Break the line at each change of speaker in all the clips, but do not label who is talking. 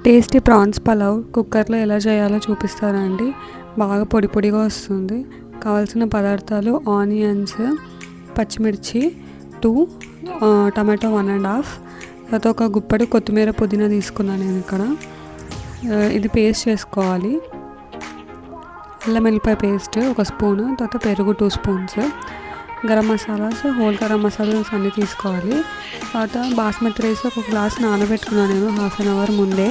Tasty prawns pulao కుక్కర్లో ఎలా చేయాలో చూపిస్తానండి. బాగా పొడి పొడిగా వస్తుంది. కావాల్సిన పదార్థాలు ఆనియన్స్, పచ్చిమిర్చి 2, టమాటో 1.5, తర్వాత ఒక గుప్పెడు కొత్తిమీర పుదీనా తీసుకున్నాను నేను ఇక్కడ. ఇది పేస్ట్ చేసుకోవాలి. అల్లం వెల్లిపాయ పేస్ట్ 1 స్పూను, తర్వాత పెరుగు 2 స్పూన్స్, గరం మసాలాస్, హోల్ గరం మసాలాస్ అన్నీ తీసుకోవాలి. తర్వాత బాస్మతి రైస్ 1 గ్లాస్ నానబెట్టుకున్నాను నేను హాఫ్ అన్ అవర్ ముందే.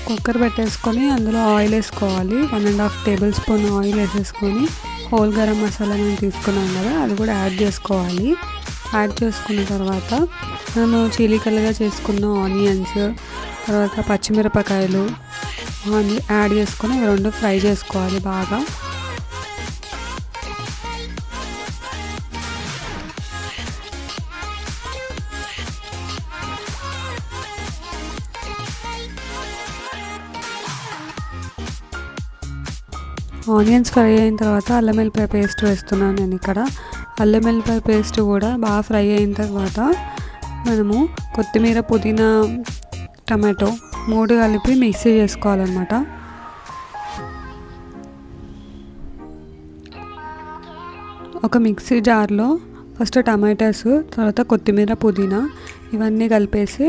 కుక్కర్ పెట్టేసుకొని అందులో ఆయిల్ వేసుకోవాలి. 1.5 టేబుల్ స్పూన్ ఆయిల్ వేసేసుకొని హోల్ గరం మసాలా నేను తీసుకున్నాను కదా, అది కూడా యాడ్ చేసుకోవాలి. యాడ్ చేసుకున్న తర్వాత మనం చీలికలుగా చేసుకున్న ఆనియన్స్, తర్వాత పచ్చిమిరపకాయలు యాడ్ చేసుకొని అవి 2 ఫ్రై చేసుకోవాలి బాగా. ఆనియన్స్ ఫ్రై అయిన తర్వాత అల్లం వెల్లిపాయ పేస్ట్ వేస్తున్నాను నేను ఇక్కడ. అల్లం వెల్లిపాయ పేస్ట్ కూడా బాగా ఫ్రై అయిన తర్వాత మనము కొత్తిమీర, పుదీనా, టమాటో 3 కలిపి మిక్సీ చేసుకోవాలన్నమాట. ఒక మిక్సీ జార్లో ఫస్ట్ టమాటాస్, తర్వాత కొత్తిమీర, పుదీనా ఇవన్నీ కలిపేసి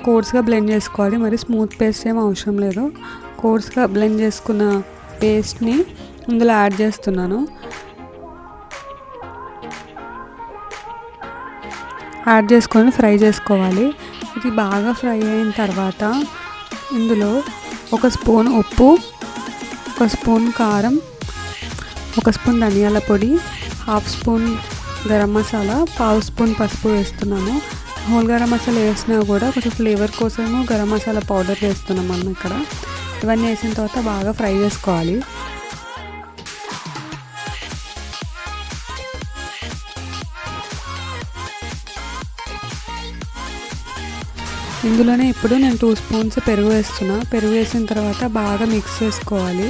కోర్స్గా బ్లెండ్ చేసుకోవాలి. మరి స్మూత్ పేస్ట్ ఏం అవసరం లేదు. కోర్స్గా బ్లెండ్ చేసుకున్న పేస్ట్ని ఇందులో యాడ్ చేస్తున్నాను. యాడ్ చేసుకొని ఫ్రై చేసుకోవాలి. ఇది బాగా ఫ్రై అయిన తర్వాత ఇందులో 1 స్పూన్ ఉప్పు, 1 స్పూన్ కారం, 1 స్పూన్ ధనియాల పొడి, half spoon garam masala, 1/2 spoon పసుపు వేస్తున్నాను. హోల్ గరం మసాలా వేసినా కూడా కొంచెం ఫ్లేవర్ కోసము గరం మసాలా పౌడర్ వేస్తున్నాం మనం ఇక్కడ. ఇవన్నీ వేసిన తర్వాత బాగా ఫ్రై చేసుకోవాలి. ఇందులోనే ఇప్పుడు నేను 2 స్పూన్స్ పెరుగు వేస్తున్నా. పెరుగు వేసిన తర్వాత బాగా మిక్స్ చేసుకోవాలి.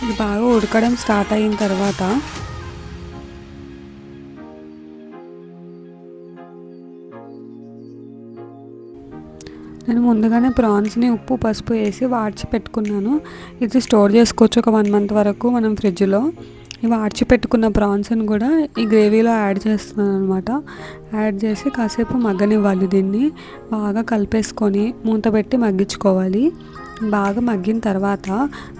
ఇది బాగా ఉడకడం స్టార్ట్ అయిన తర్వాత నేను ముందుగానే ప్రాన్స్ని ఉప్పు, పసుపు వేసి వాడ్చి పెట్టుకున్నాను. ఇది స్టోర్ చేసుకోవచ్చు ఒక 1 మంత్ వరకు మనం ఫ్రిడ్జ్లో. ఈ వాడ్చి పెట్టుకున్న ప్రాన్స్ని కూడా ఈ గ్రేవీలో యాడ్ చేస్తున్నాను అనమాట. యాడ్ చేసి కాసేపు మగ్గనివ్వాలి. దీన్ని బాగా కలిపేసుకొని మూత పెట్టి మగ్గించుకోవాలి. బాగా మగ్గిన తర్వాత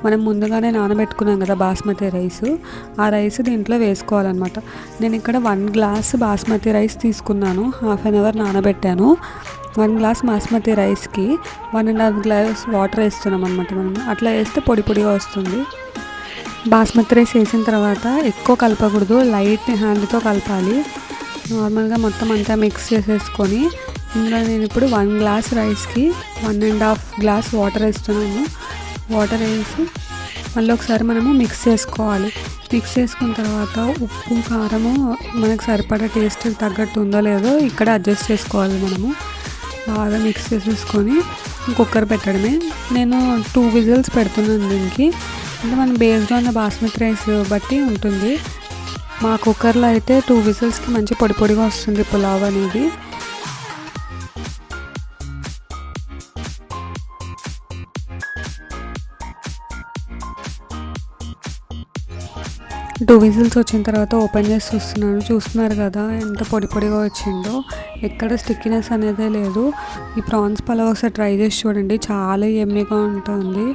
మనం ముందుగానే నానబెట్టుకున్నాం కదా బాస్మతి రైస్, ఆ రైస్ దీంట్లో వేసుకోవాలన్నమాట. నేను ఇక్కడ 1 గ్లాస్ బాస్మతి రైస్ తీసుకున్నాను. హాఫ్ అన్ అవర్ నానబెట్టాను. 1 గ్లాస్ బాస్మతి రైస్కి 1.5 గ్లాస్ వాటర్ వేస్తున్నాం అనమాట. మనం అట్లా వేస్తే పొడి పొడిగా వస్తుంది. బాస్మతి రైస్ వేసిన తర్వాత ఎక్కువ కలపకూడదు, లైట్ హ్యాండ్తో కలపాలి. నార్మల్గా మొత్తం అంతా మిక్స్ చేసేసుకొని ఇందులో నేను ఇప్పుడు 1 గ్లాస్ రైస్కి 1.5 గ్లాస్ వాటర్ వేస్తున్నాను. వాటర్ వేసి మళ్ళీ ఒకసారి మనము మిక్స్ చేసుకోవాలి. మిక్స్ చేసుకున్న తర్వాత ఉప్పు, కారము మనకు సరిపడా టేస్ట్ తగ్గట్టు ఉందో లేదో ఇక్కడ అడ్జస్ట్ చేసుకోవాలి. మనము బాగా మిక్స్ చేసేసుకొని కుక్కర్ పెట్టడమే. నేను 2 విజిల్స్ పెడుతున్నాను దీనికి. అంటే మనం based on the basmati rice బట్టి ఉంటుంది. మా కుక్కర్లో అయితే 2 విజిల్స్కి మంచి పొడి పొడిగా వస్తుంది పులావ్ అనేది. టూ విజిల్స్ వచ్చిన తర్వాత ఓపెన్ చేసి చూస్తున్నారు కదా ఎంత పొడి పొడిగా వచ్చిందో. ఎక్కడ స్టిక్కినెస్ అనేదే లేదు. ఈ ప్రాన్స్ పలావ్ ఒకసారి ట్రై చేసి చూడండి, చాలా యమ్మీగా ఉంటుంది.